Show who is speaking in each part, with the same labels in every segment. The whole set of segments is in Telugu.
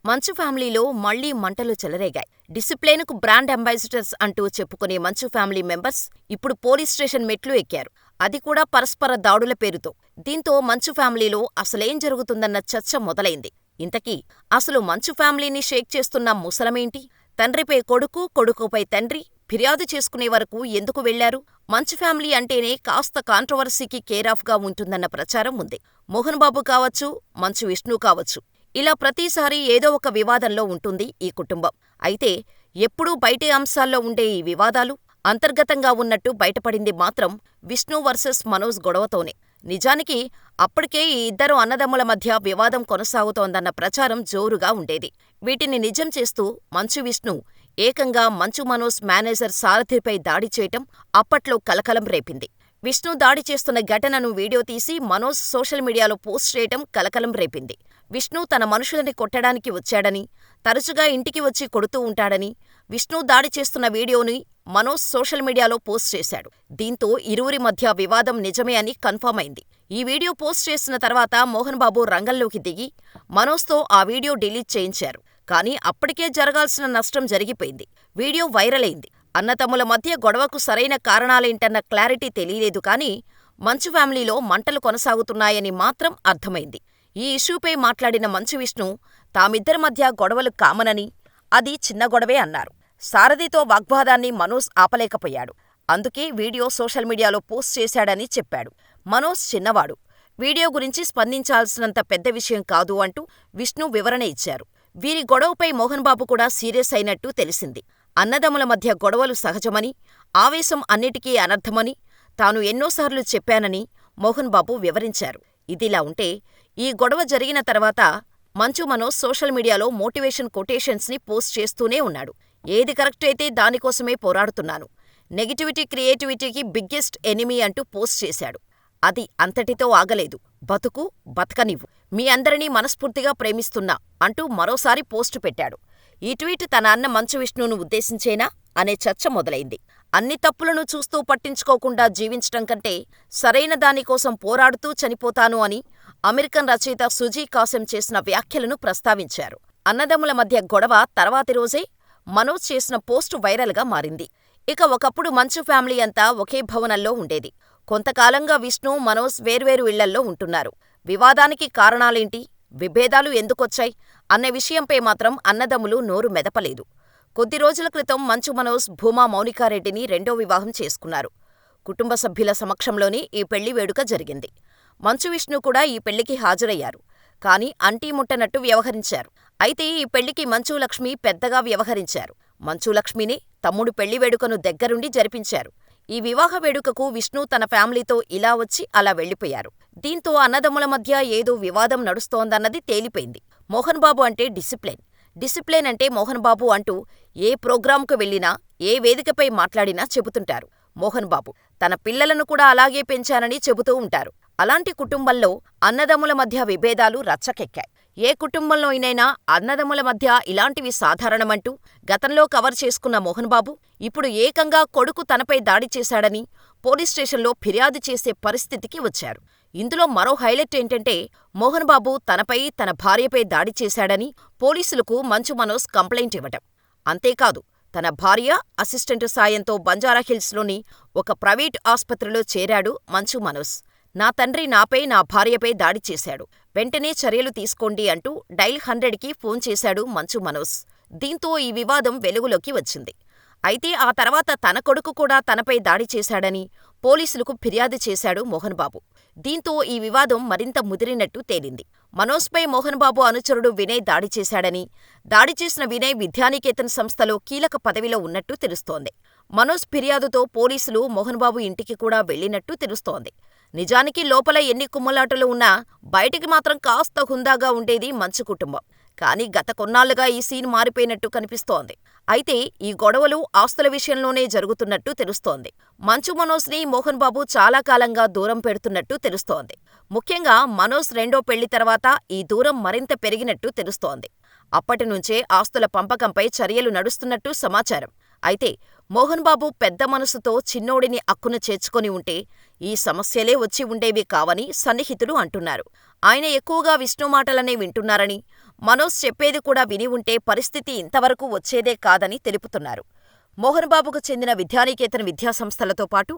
Speaker 1: మంచు ఫ్యామిలీలో మళ్లీ మంటలు చెలరేగాయి. డిసిప్లిన్కు బ్రాండ్ అంబాసిడర్స్ అంటూ చెప్పుకునే మంచు ఫ్యామిలీ మెంబర్స్ ఇప్పుడు పోలీస్ స్టేషన్ మెట్లు ఎక్కారు. అది కూడా పరస్పర దాడుల పేరుతో. దీంతో మంచు ఫ్యామిలీలో అసలేం జరుగుతుందన్న చర్చ మొదలైంది. ఇంతకీ అసలు మంచు ఫ్యామిలీని షేక్ చేస్తున్న ముసలమేంటి? తండ్రిపై కొడుకు, కొడుకుపై తండ్రి ఫిర్యాదు చేసుకునే వరకు ఎందుకు వెళ్లారు? మంచు ఫ్యామిలీ అంటేనే కాస్త కాంట్రవర్సీకి కేరాఫ్గా ఉంటుందన్న ప్రచారం ఉంది. మోహన్ బాబు కావచ్చు, మంచు విష్ణు కావచ్చు, ఇలా ప్రతిసారీ ఏదో ఒక వివాదంలో ఉంటుంది ఈ కుటుంబం. అయితే ఎప్పుడూ బయటి అంశాల్లో ఉండే ఈ వివాదాలు అంతర్గతంగా ఉన్నట్టు బయటపడింది మాత్రం విష్ణు వర్సెస్ మనోజ్ గొడవతోనే. నిజానికి అప్పటికే ఈ ఇద్దరు అన్నదమ్ముల మధ్య వివాదం కొనసాగుతోందన్న ప్రచారం జోరుగా ఉండేది. వీటిని నిజం చేస్తూ మంచు విష్ణు ఏకంగా మంచు మనోజ్ మేనేజర్ సారథిపై దాడి చేయటం అప్పట్లో కలకలం రేపింది. విష్ణు దాడి చేస్తున్న ఘటనను వీడియో తీసి మనోజ్ సోషల్ మీడియాలో పోస్ట్ చేయటం కలకలం రేపింది. విష్ణు తన మనుషులని కొట్టడానికి వచ్చాడని, తరచుగా ఇంటికి వచ్చి కొడుతూ ఉంటాడని, విష్ణు దాడి చేస్తున్న వీడియోని మనోజ్ సోషల్ మీడియాలో పోస్ట్ చేశాడు. దీంతో ఇరువురి మధ్య వివాదం నిజమే అని కన్ఫర్మ్ అయింది. ఈ వీడియో పోస్ట్ చేసిన తర్వాత మోహన్ బాబు రంగంలోకి దిగి మనోజ్తో ఆ వీడియో డిలీట్ చేయించారు. కానీ అప్పటికే జరగాల్సిన నష్టం జరిగిపోయింది. వీడియో వైరల్ అయింది. అన్నతమ్ముల మధ్య గొడవకు సరైన కారణాలేంటన్న క్లారిటీ తెలియలేదు కానీ మంచు ఫ్యామిలీలో మంటలు కొనసాగుతున్నాయని మాత్రం అర్థమైంది. ఈ ఇష్యూపై మాట్లాడిన మంచు విష్ణు తామిద్దరి మధ్య గొడవలు కామనని, అది చిన్న గొడవే అన్నారు. సారథితో వాగ్వాదాన్ని మనోజ్ ఆపలేకపోయాడు. అందుకే వీడియో సోషల్ మీడియాలో పోస్ట్ చేశాడని చెప్పాడు. మనోజ్ చిన్నవాడు, వీడియో గురించి స్పందించాల్సినంత పెద్ద విషయం కాదు అంటూ విష్ణు వివరణ ఇచ్చారు. వీరి గొడవపై మోహన్ బాబు కూడా సీరియస్ అయినట్టు తెలిసింది. అన్నదమ్ముల మధ్య గొడవలు సహజమని, ఆవేశం అన్నిటికీ అనర్థమని తాను ఎన్నోసార్లు చెప్పానని మోహన్ బాబు వివరించారు. ఇదిలా ఉంటే ఈ గొడవ జరిగిన తర్వాత మంచు మనోజ్ సోషల్ మీడియాలో మోటివేషన్ కొటేషన్స్ని పోస్ట్ చేస్తూనే ఉన్నాడు. ఏది కరెక్ట్ అయితే దానికోసమే పోరాడుతున్నాను, నెగిటివిటీ క్రియేటివిటీకి బిగ్గెస్ట్ ఎనిమీ అంటూ పోస్ట్ చేశాడు. అది అంతటితో ఆగలేదు. బతుకు బతకనివ్వు, మీ అందరినీ మనస్ఫూర్తిగా ప్రేమిస్తున్నా అంటూ మరోసారి పోస్టు పెట్టాడు. ఈ ట్వీట్ తన అన్న మంచు విష్ణును ఉద్దేశించేనా అనే చర్చ మొదలైంది. అన్ని తప్పులను చూస్తూ పట్టించుకోకుండా జీవించటం కంటే సరైన దానికోసం పోరాడుతూ చనిపోతాను అని అమెరికన్ రచయిత సుజీ కాసెం చేసిన వ్యాఖ్యలను ప్రస్తావించారు. అన్నదమ్ముల మధ్య గొడవ తర్వాతి రోజే మనోజ్ చేసిన పోస్టు వైరల్గా మారింది. ఇక ఒకప్పుడు మంచు ఫ్యామిలీ అంతా ఒకే భవనంలో ఉండేది. కొంతకాలంగా విష్ణు, మనోజ్ వేర్వేరు ఇళ్లల్లో ఉంటున్నారు. వివాదానికి కారణాలేంటి, విభేదాలు ఎందుకొచ్చాయి అనే విషయంపై మాత్రం అన్నదమ్ములు నోరు మెదపలేదు. కొద్ది రోజుల క్రితం మంచు మనోజ్ భూమా మౌనికారెడ్డిని రెండో వివాహం చేసుకున్నారు. కుటుంబ సభ్యుల సమక్షంలోనే ఈ పెళ్లి వేడుక జరిగింది. మంచు విష్ణు కూడా ఈ పెళ్లికి హాజరయ్యారు. కానీ అంటీ ముట్టనట్టు వ్యవహరించారు. అయితే ఈ పెళ్లికి మంచు లక్ష్మి పెద్దగా వ్యవహరించారు. మంచు లక్ష్మినే తమ్ముడు పెళ్లి వేడుకను దగ్గరుండి జరిపించారు. ఈ వివాహ వేడుకకు విష్ణు తన ఫ్యామిలీతో ఇలా వచ్చి అలా వెళ్లిపోయారు. దీంతో అన్నదమ్ముల మధ్య ఏదో వివాదం నడుస్తోందన్నది తేలిపోయింది. మోహన్ బాబు అంటే డిసిప్లిన్, డిసిప్లిన్ అంటే మోహన్ బాబు అంటూ ఏ ప్రోగ్రాంకు వెళ్లినా, ఏ వేదికపై మాట్లాడినా చెబుతుంటారు. మోహన్ బాబు తన పిల్లలను కూడా అలాగే పెంచానని చెబుతూ ఉంటారు. అలాంటి కుటుంబంలో అన్నదమ్ముల మధ్య విభేదాలు రచ్చకెక్కాయి. ఏ కుటుంబంలోనైనా అన్నదమ్ముల మధ్య ఇలాంటివి సాధారణమంటూ గతంలో కవర్ చేసుకున్న మోహన్ బాబు ఇప్పుడు ఏకంగా కొడుకు తనపై దాడి చేశాడని పోలీస్ స్టేషన్లో ఫిర్యాదు చేసే పరిస్థితికి వచ్చారు. ఇందులో మరో హైలైట్ ఏంటంటే మోహన్ బాబు తనపై, తన భార్యపై దాడి చేశాడని పోలీసులకు మంచు మనోజ్ కంప్లైంట్ ఇవ్వటం. అంతేకాదు, తన భార్య, అసిస్టెంటు సాయంతో బంజారాహిల్స్లోని ఒక ప్రైవేట్ ఆస్పత్రిలో చేరాడు మంచు మనోజ్. నా తండ్రి నాపై, నా భార్యపై దాడి చేశాడు, వెంటనే చర్యలు తీసుకోండి అంటూ డైల్ 100కి ఫోన్ చేశాడు మంచు మనోజ్. దీంతో ఈ వివాదం వెలుగులోకి వచ్చింది. అయితే ఆ తర్వాత తన కొడుకు కూడా తనపై దాడి చేశాడని పోలీసులకు ఫిర్యాదు చేశాడు మోహన్ బాబు. దీంతో ఈ వివాదం మరింత ముదిరినట్టు తేలింది. మనోజ్పై మోహన్ బాబు అనుచరుడు వినయ్ దాడి చేశాడని, దాడి చేసిన వినయ్ విద్యానికేతన్ సంస్థలో కీలక పదవిలో ఉన్నట్టు తెలుస్తోంది. మనోజ్ ఫిర్యాదుతో పోలీసులు మోహన్ బాబు ఇంటికి కూడా వెళ్లినట్టు తెలుస్తోంది. నిజానికి లోపల ఎన్ని కుమ్మలాటలు ఉన్నా బయటికి మాత్రం కాస్త హుందాగా ఉండేది మంచు కుటుంబం. కానీ గత కొన్నాళ్లుగా ఈ సీన్ మారిపోయినట్టు కనిపిస్తోంది. అయితే ఈ గొడవలు ఆస్తుల విషయంలోనే జరుగుతున్నట్టు తెలుస్తోంది. మంచు మనోజ్ని మోహన్ బాబు చాలా కాలంగా దూరం పెడుతున్నట్టు తెలుస్తోంది. ముఖ్యంగా మనోజ్ రెండో పెళ్లి తర్వాత ఈ దూరం మరింత పెరిగినట్టు తెలుస్తోంది. అప్పటినుంచే ఆస్తుల పంపకంపై చర్యలు నడుస్తున్నట్టు సమాచారం. అయితే మోహన్ బాబు పెద్ద మనసుతో చిన్నోడిని అక్కున చేర్చుకొని ఉంటే ఈ సమస్యలే వచ్చి ఉండేవి కావని సన్నిహితులు అంటున్నారు. ఆయన ఎక్కువగా విష్ణు మాటలనే వింటున్నారని, మనోజ్ చెప్పేది కూడా విని ఉంటే పరిస్థితి ఇంతవరకు వచ్చేదే కాదని తెలుపుతున్నారు. మోహన్ బాబుకు చెందిన విద్యానికేతన్ విద్యాసంస్థలతో పాటు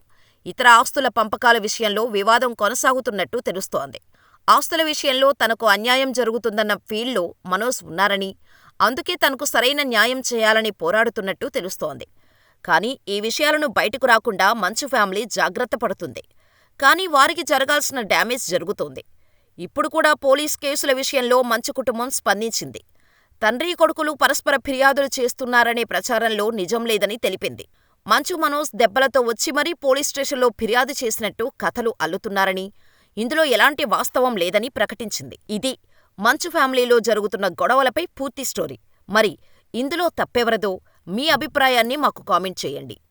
Speaker 1: ఇతర ఆస్తుల పంపకాల విషయంలో వివాదం కొనసాగుతున్నట్టు తెలుస్తోంది. ఆస్తుల విషయంలో తనకు అన్యాయం జరుగుతుందన్న ఫీల్డ్లో మనోజ్ ఉన్నారని, అందుకే తనకు సరైన న్యాయం చేయాలని పోరాడుతున్నట్టు తెలుస్తోంది. కానీ ఈ విషయాలను బయటకు రాకుండా మంచు ఫ్యామిలీ జాగ్రత్త పడుతుంది. కానీ వారికి జరగాల్సిన డ్యామేజ్ జరుగుతోంది. ఇప్పుడు కూడా పోలీస్ కేసుల విషయంలో మంచు కుటుంబం స్పందించింది. తండ్రి కొడుకులు పరస్పర ఫిర్యాదులు చేస్తున్నారనే ప్రచారంలో నిజం లేదని తెలిపింది. మంచు మనోజ్ దెబ్బలతో వచ్చి మరీ పోలీస్ స్టేషన్లో ఫిర్యాదు చేసినట్టు కథలు అల్లుతున్నారని, ఇందులో ఎలాంటి వాస్తవం లేదని ప్రకటించింది. ఇది మంచు ఫ్యామిలీలో జరుగుతున్న గొడవలపై పూర్తి స్టోరీ. మరి ఇందులో తప్పెవరదో మీ అభిప్రాయాన్ని మాకు కామెంట్ చేయండి.